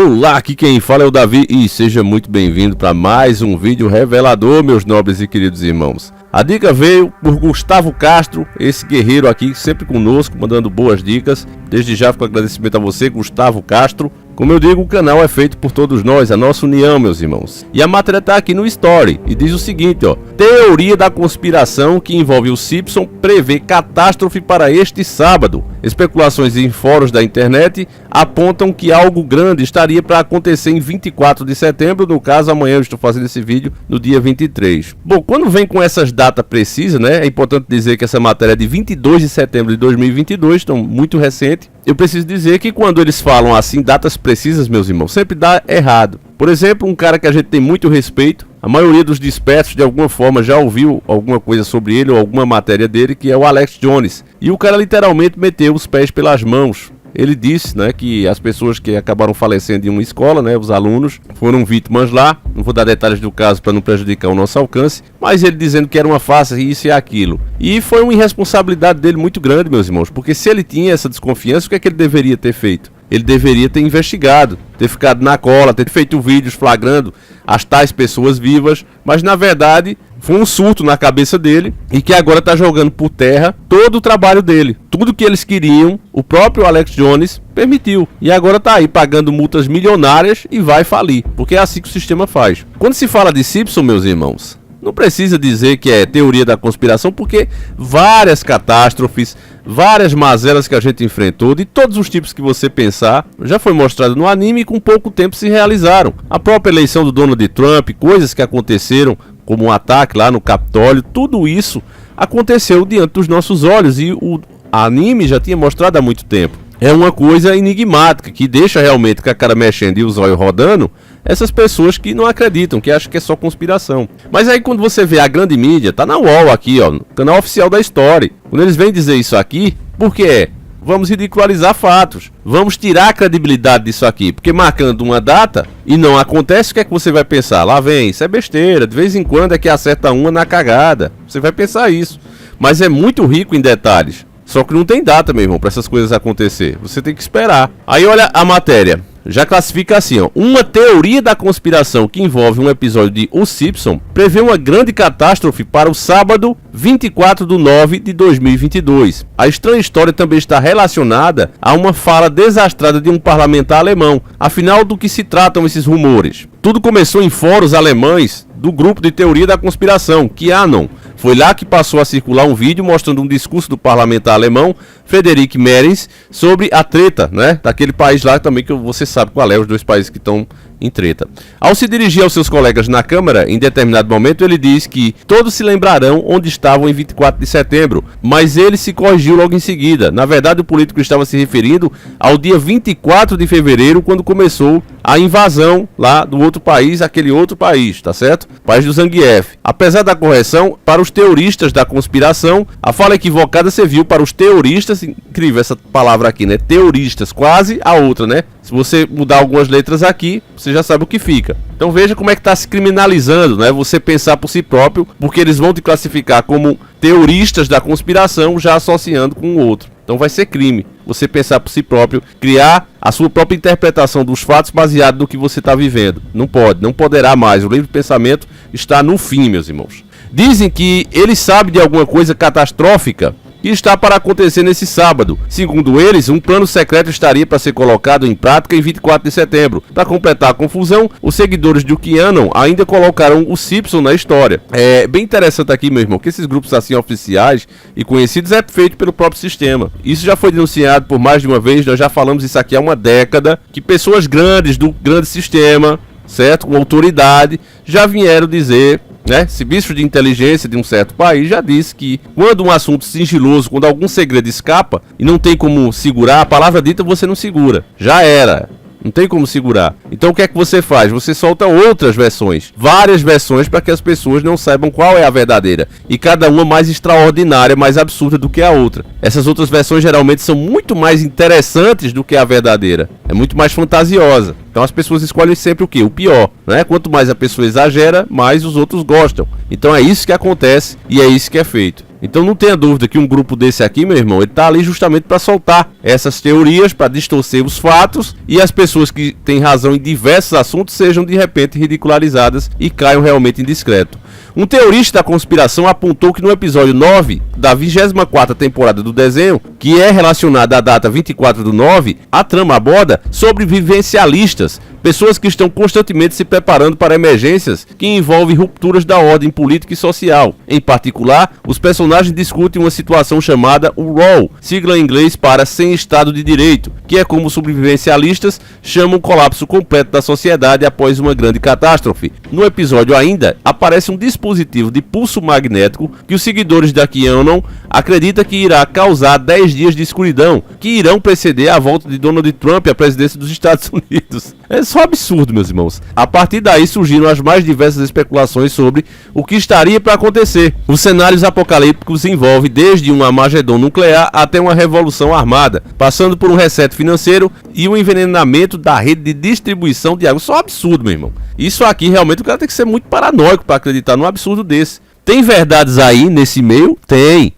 Olá, aqui quem fala é o Davi e seja muito bem-vindo para mais um vídeo revelador, meus nobres e queridos irmãos. A dica veio por Gustavo Castro, esse guerreiro aqui sempre conosco, mandando boas dicas. Desde já fico agradecimento a você, Gustavo Castro. Como eu digo, o canal é feito por todos nós, a nossa união, meus irmãos. E a matéria está aqui no Story e diz o seguinte, ó: teoria da conspiração que envolve o Simpson prevê catástrofe para este sábado. Especulações em fóruns da internet apontam que algo grande estaria para acontecer em 24 de setembro, no caso amanhã eu estou fazendo esse vídeo no dia 23. Bom, quando vem com essas datas precisas, né, é importante dizer que essa matéria é de 22 de setembro de 2022, então muito recente. Eu preciso dizer que quando eles falam assim, datas precisas, meus irmãos, sempre dá errado. Por exemplo, um cara que a gente tem muito respeito, a maioria dos despertos de alguma forma já ouviu alguma coisa sobre ele ou alguma matéria dele, que é o Alex Jones. E o cara literalmente meteu os pés pelas mãos. Ele disse, né, que as pessoas que acabaram falecendo em uma escola, né, os alunos, foram vítimas lá. Não vou dar detalhes do caso para não prejudicar o nosso alcance, mas ele dizendo que era uma farsa, isso e aquilo. E foi uma irresponsabilidade dele muito grande, meus irmãos, porque se ele tinha essa desconfiança, o que é que ele deveria ter feito? Ele deveria ter investigado, ter ficado na cola, ter feito vídeos flagrando as tais pessoas vivas, mas na verdade foi um surto na cabeça dele e que agora está jogando por terra todo o trabalho dele. Tudo que eles queriam, o próprio Alex Jones permitiu. E agora está aí pagando multas milionárias e vai falir, porque é assim que o sistema faz. Quando se fala de Simpson, meus irmãos, não precisa dizer que é teoria da conspiração, porque várias catástrofes, várias mazelas que a gente enfrentou, de todos os tipos que você pensar, já foi mostrado no anime e com pouco tempo se realizaram. A própria eleição do Donald Trump, coisas que aconteceram, como um ataque lá no Capitólio, tudo isso aconteceu diante dos nossos olhos e o anime já tinha mostrado há muito tempo. É uma coisa enigmática, que deixa realmente com a cara mexendo e os olhos rodando essas pessoas que não acreditam, que acham que é só conspiração. Mas aí quando você vê a grande mídia, tá na UOL aqui, ó, no canal oficial da Story. Quando eles vêm dizer isso aqui, por quê? Vamos ridicularizar fatos, vamos tirar a credibilidade disso aqui, porque marcando uma data e não acontece, o que é que você vai pensar? Lá vem, isso é besteira, de vez em quando é que acerta uma na cagada, você vai pensar isso, mas é muito rico em detalhes, só que não tem data, meu irmão, para essas coisas acontecer, você tem que esperar. Aí olha a matéria, já classifica assim, ó: uma teoria da conspiração que envolve um episódio de Os Simpson prevê uma grande catástrofe para o sábado 24 de nove de 2022. A estranha história também está relacionada a uma fala desastrada de um parlamentar alemão. Afinal, do que se tratam esses rumores? Tudo começou em fóruns alemães do grupo de teoria da conspiração, QAnon. Foi lá que passou a circular um vídeo mostrando um discurso do parlamentar alemão Friedrich Merz sobre a treta, né, daquele país lá também, que você sabe qual é, os dois países que estão em treta. Ao se dirigir aos seus colegas na Câmara, em determinado momento, ele diz que todos se lembrarão onde estavam em 24 de setembro, mas ele se corrigiu logo em seguida. Na verdade, o político estava se referindo ao dia 24 de fevereiro, quando começou a invasão lá do outro país, aquele outro país, tá certo? País do Zangief. Apesar da correção, para os teoristas da conspiração, a fala equivocada serviu para os teoristas, incrível essa palavra aqui, né? Teoristas, quase a outra, né? Se você mudar algumas letras aqui, você já sabe o que fica. Então veja como é que está se criminalizando, né? Você pensar por si próprio, porque eles vão te classificar como teoristas da conspiração, já associando com o outro. Então vai ser crime você pensar por si próprio, criar a sua própria interpretação dos fatos baseado no que você está vivendo. Não pode, não poderá mais. O livre pensamento está no fim, meus irmãos. Dizem que ele sabe de alguma coisa catastrófica que está para acontecer nesse sábado. Segundo eles, um plano secreto estaria para ser colocado em prática em 24 de setembro. Para completar a confusão, os seguidores do QAnon ainda colocaram o Simpson na história. É bem interessante aqui, meu irmão, que esses grupos assim oficiais e conhecidos é feito pelo próprio sistema. Isso já foi denunciado por mais de uma vez, nós já falamos isso aqui há uma década, que pessoas grandes do grande sistema, certo, com autoridade, já vieram dizer, né, serviço de inteligência de um certo país já disse que quando um assunto sigiloso, quando algum segredo escapa e não tem como segurar, a palavra dita você não segura, já era, não tem como segurar. Então o que é que você faz? Você solta outras versões, várias versões, para que as pessoas não saibam qual é a verdadeira, e cada uma mais extraordinária, mais absurda do que a outra. Essas outras versões geralmente são muito mais interessantes do que a verdadeira, é muito mais fantasiosa. Então as pessoas escolhem sempre o quê? O pior, né? Quanto mais a pessoa exagera, mais os outros gostam. Então é isso que acontece e é isso que é feito. Então não tenha dúvida que um grupo desse aqui, meu irmão, ele tá ali justamente para soltar essas teorias, para distorcer os fatos e as pessoas que têm razão em diversos assuntos sejam de repente ridicularizadas e caiam realmente em discreto. Um teorista da conspiração apontou que no episódio 9 da 24ª temporada do desenho, que é relacionada à data 24/9, a trama aborda sobrevivencialistas, pessoas que estão constantemente se preparando para emergências que envolvem rupturas da ordem política e social. Em particular, os personagens discutem uma situação chamada o RAW, sigla em inglês para Sem Estado de Direito, que é como os sobrevivencialistas chamam o colapso completo da sociedade após uma grande catástrofe. No episódio ainda, aparece um dispositivo de pulso magnético que os seguidores da QAnon acreditam que irá causar 10 dias de escuridão, que irão preceder a volta de Donald Trump à presidência dos Estados Unidos. É só absurdo, meus irmãos. A partir daí surgiram as mais diversas especulações sobre o que estaria para acontecer. Os cenários apocalípticos envolvem desde um Armagedon nuclear até uma revolução armada, passando por um reset financeiro e um envenenamento da rede de distribuição de água. Isso é um absurdo, meu irmão. Isso aqui realmente o cara tem que ser muito paranoico para acreditar num absurdo desse. Tem verdades aí nesse meio? Tem,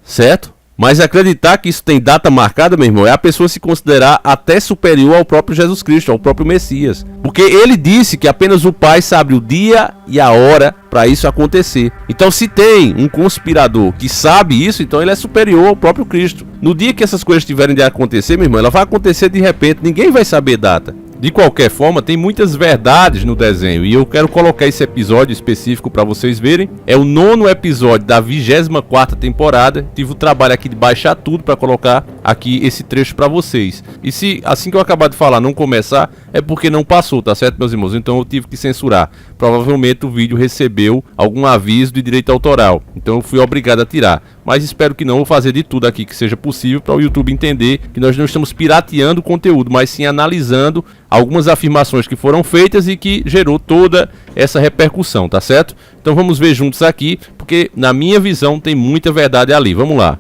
certo? Mas acreditar que isso tem data marcada, meu irmão, é a pessoa se considerar até superior ao próprio Jesus Cristo, ao próprio Messias. Porque ele disse que apenas o Pai sabe o dia e a hora para isso acontecer. Então, se tem um conspirador que sabe isso, então ele é superior ao próprio Cristo. No dia que essas coisas tiverem de acontecer, meu irmão, ela vai acontecer de repente, ninguém vai saber data. De qualquer forma, tem muitas verdades no desenho e eu quero colocar esse episódio específico para vocês verem. É o 9º episódio da 24ª temporada. Tive o trabalho aqui de baixar tudo para colocar aqui esse trecho para vocês. E se assim que eu acabar de falar não começar, é porque não passou, tá certo, meus irmãos? Então eu tive que censurar. Provavelmente o vídeo recebeu algum aviso de direito autoral, então eu fui obrigado a tirar. Mas espero que não, vou fazer de tudo aqui que seja possível para o YouTube entender que nós não estamos pirateando o conteúdo, mas sim analisando algumas afirmações que foram feitas e que gerou toda essa repercussão, tá certo? Então vamos ver juntos aqui, porque na minha visão tem muita verdade ali. Vamos lá.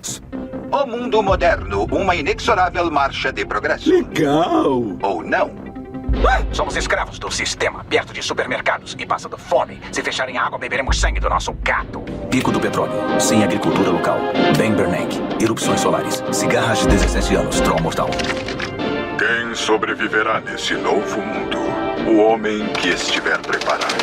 O mundo moderno, uma inexorável marcha de progresso. Legal! Ou não. Somos escravos do sistema, perto de supermercados e passando fome. Se fecharem a água, beberemos sangue do nosso gato. Pico do petróleo, sem agricultura local. Ben Bernanke, erupções solares, cigarras de 17 anos, troll mortal. Quem sobreviverá nesse novo mundo? O homem que estiver preparado.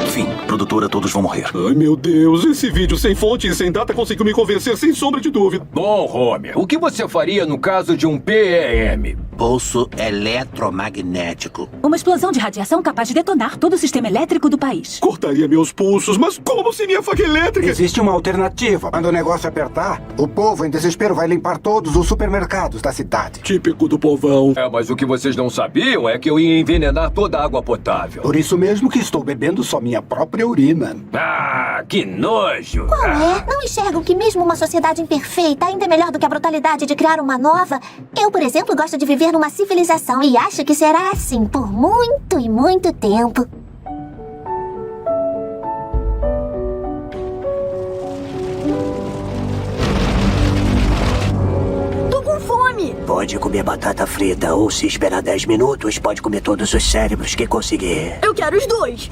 Fim, produtora, todos vão morrer. Ai, meu Deus, esse vídeo sem fonte e sem data conseguiu me convencer sem sombra de dúvida. Bom, Homer, o que você faria no caso de um PEM? Pulso eletromagnético. Uma explosão de radiação capaz de detonar todo o sistema elétrico do país. Cortaria meus pulsos, mas como sem minha faca elétrica? Existe uma alternativa. Quando o negócio apertar, o povo em desespero vai limpar todos os supermercados da cidade. Típico do povão. Mas o que vocês não sabiam é que eu ia envenenar toda a água potável. Por isso mesmo que estou bebendo só minha própria urina. Ah, que nojo! Qual é? Não enxergam que mesmo uma sociedade imperfeita ainda é melhor do que a brutalidade de criar uma nova? Eu, por exemplo, gosto de viver numa civilização e acho que será assim por muito e muito tempo. Tô com fome! Pode comer batata frita ou se esperar 10 minutos, pode comer todos os cérebros que conseguir. Eu quero os dois!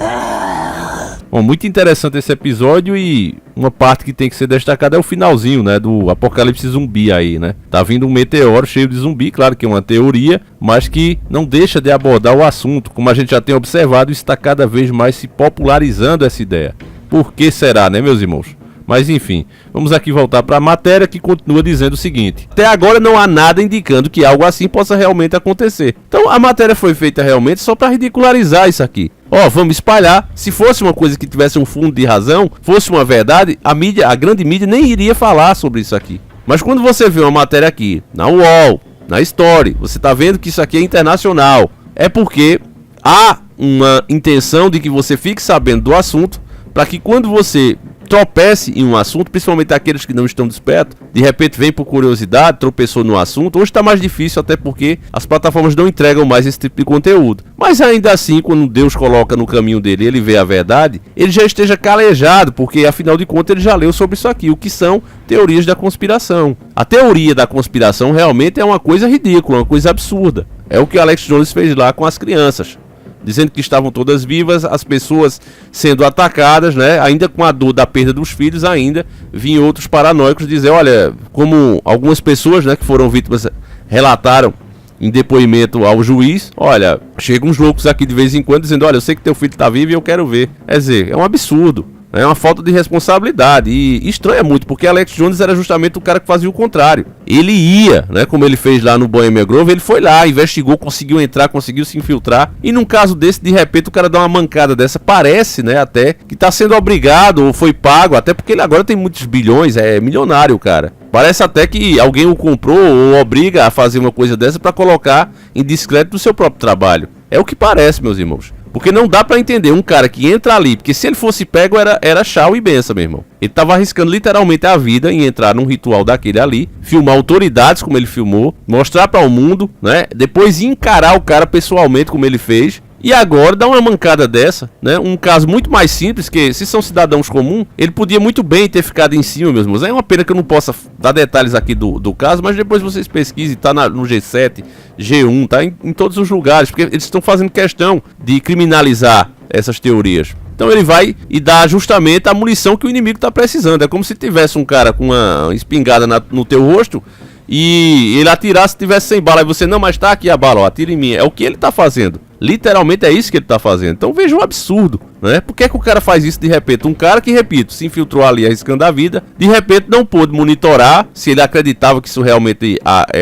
Bom, muito interessante esse episódio e uma parte que tem que ser destacada é o finalzinho, né, do apocalipse zumbi aí, né? Tá vindo um meteoro cheio de zumbi, claro que é uma teoria, mas que não deixa de abordar o assunto. Como a gente já tem observado, está cada vez mais se popularizando essa ideia. Por que será, né, meus irmãos? Mas enfim, vamos aqui voltar para a matéria que continua dizendo o seguinte: até agora não há nada indicando que algo assim possa realmente acontecer. Então a matéria foi feita realmente só para ridicularizar isso aqui. Vamos espalhar. Se fosse uma coisa que tivesse um fundo de razão, fosse uma verdade, a mídia, a grande mídia nem iria falar sobre isso aqui. Mas quando você vê uma matéria aqui, na UOL, na Story, você está vendo que isso aqui é internacional, é porque há uma intenção de que você fique sabendo do assunto, para que quando você tropece em um assunto, principalmente aqueles que não estão despertos, de repente vem por curiosidade, tropeçou no assunto. Hoje está mais difícil, até porque as plataformas não entregam mais esse tipo de conteúdo. Mas ainda assim, quando Deus coloca no caminho dele, ele vê a verdade, ele já esteja calejado, porque afinal de contas ele já leu sobre isso aqui, o que são teorias da conspiração. A teoria da conspiração realmente é uma coisa ridícula, uma coisa absurda. É o que Alex Jones fez lá com as crianças, dizendo que estavam todas vivas, as pessoas sendo atacadas, né? Ainda com a dor da perda dos filhos, ainda vinham outros paranoicos dizer, olha, como algumas pessoas, né, que foram vítimas relataram em depoimento ao juiz, olha, chegam uns loucos aqui de vez em quando dizendo, olha, eu sei que teu filho tá vivo e eu quero ver. Quer dizer, é um absurdo. É uma falta de responsabilidade e estranha muito, porque Alex Jones era justamente o cara que fazia o contrário. Ele ia, né, como ele fez lá no Bohemian Grove, ele foi lá, investigou, conseguiu entrar, conseguiu se infiltrar. E num caso desse, de repente, o cara dá uma mancada dessa. Parece, né, até que tá sendo obrigado ou foi pago, até porque ele agora tem muitos bilhões, é milionário, cara. Parece até que alguém o comprou ou obriga a fazer uma coisa dessa para colocar em descrédito do seu próprio trabalho. É o que parece, meus irmãos. Porque não dá pra entender um cara que entra ali, porque se ele fosse pego era tchau e benção, meu irmão. Ele tava arriscando literalmente a vida em entrar num ritual daquele ali, filmar autoridades como ele filmou, mostrar para o mundo, né? Depois encarar o cara pessoalmente como ele fez. E agora dá uma mancada dessa, né? Um caso muito mais simples, que se são cidadãos comuns, ele podia muito bem ter ficado em cima, meus irmãos. É uma pena que eu não possa dar detalhes aqui do caso, mas depois vocês pesquisem, tá no G7, G1, tá em todos os lugares, porque eles estão fazendo questão de criminalizar essas teorias. Então ele vai e dá justamente a munição que o inimigo está precisando. É como se tivesse um cara com uma espingarda no teu rosto e ele atirasse, tivesse sem bala, e você, não, mas tá aqui a bala, ó, atira em mim. É o que ele tá fazendo. Literalmente é isso que ele tá fazendo. Então veja um absurdo, né? Por que é que o cara faz isso de repente? Um cara que, repito, se infiltrou ali arriscando a vida, de repente não pôde monitorar se ele acreditava que isso realmente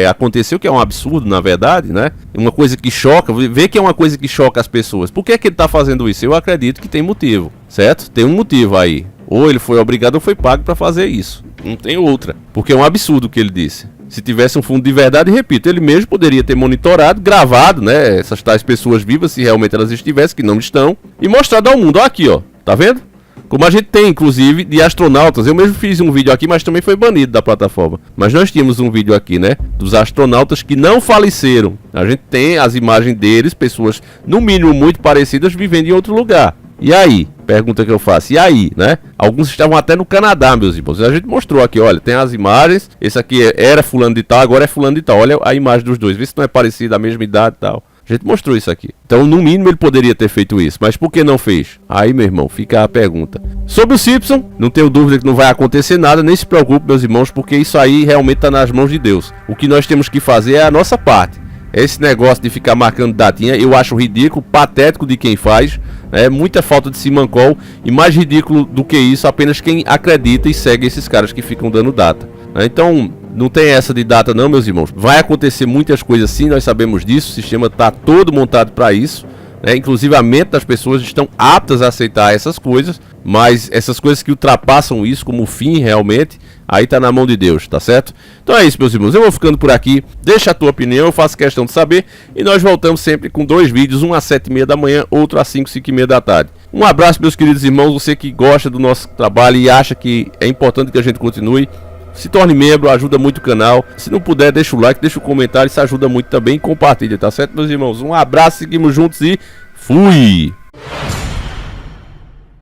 aconteceu, que é um absurdo, na verdade, né? Uma coisa que choca, vê que é uma coisa que choca as pessoas. Por que é que ele tá fazendo isso? Eu acredito que tem motivo, certo? Tem um motivo aí. Ou ele foi obrigado ou foi pago para fazer isso. Não tem outra. Porque é um absurdo o que ele disse. Se tivesse um fundo de verdade, repito, ele mesmo poderia ter monitorado, gravado, né, essas tais pessoas vivas, se realmente elas estivessem, que não estão, e mostrado ao mundo. Ó, aqui, ó, tá vendo? Como a gente tem, inclusive, de astronautas. Eu mesmo fiz um vídeo aqui, mas também foi banido da plataforma. Mas nós tínhamos um vídeo aqui, né, dos astronautas que não faleceram. A gente tem as imagens deles, pessoas, no mínimo, muito parecidas, vivendo em outro lugar. E aí? Pergunta que eu faço. E aí, né? Alguns estavam até no Canadá, meus irmãos. A gente mostrou aqui, olha, tem as imagens. Esse aqui era fulano de tal, agora é fulano de tal. Olha a imagem dos dois, vê se não é parecido, a mesma idade e tal. A gente mostrou isso aqui. Então, no mínimo, ele poderia ter feito isso. Mas por que não fez? Aí, meu irmão, fica a pergunta. Sobre o Simpson, não tenho dúvida que não vai acontecer nada. Nem se preocupe, meus irmãos, porque isso aí realmente está nas mãos de Deus. O que nós temos que fazer é a nossa parte. Esse negócio de ficar marcando datinha, eu acho ridículo, patético de quem faz. É muita falta de simancol. E mais ridículo do que isso, apenas quem acredita e segue esses caras que ficam dando data. Então, não tem essa de data não, meus irmãos. Vai acontecer muitas coisas sim, nós sabemos disso. O sistema está todo montado para isso. Inclusive a mente das pessoas estão aptas a aceitar essas coisas. Mas essas coisas que ultrapassam isso como fim realmente, aí tá na mão de Deus, tá certo? Então é isso, meus irmãos, eu vou ficando por aqui. Deixa a tua opinião, eu faço questão de saber. E nós voltamos sempre com 2 vídeos, um às 7h30 da manhã, outro às 5, 5h30 da tarde. Um abraço, meus queridos irmãos, você que gosta do nosso trabalho e acha que é importante que a gente continue, se torne membro, ajuda muito o canal. Se não puder, deixa o like, deixa o comentário, isso ajuda muito também. Compartilha, tá certo, meus irmãos? Um abraço, seguimos juntos e fui!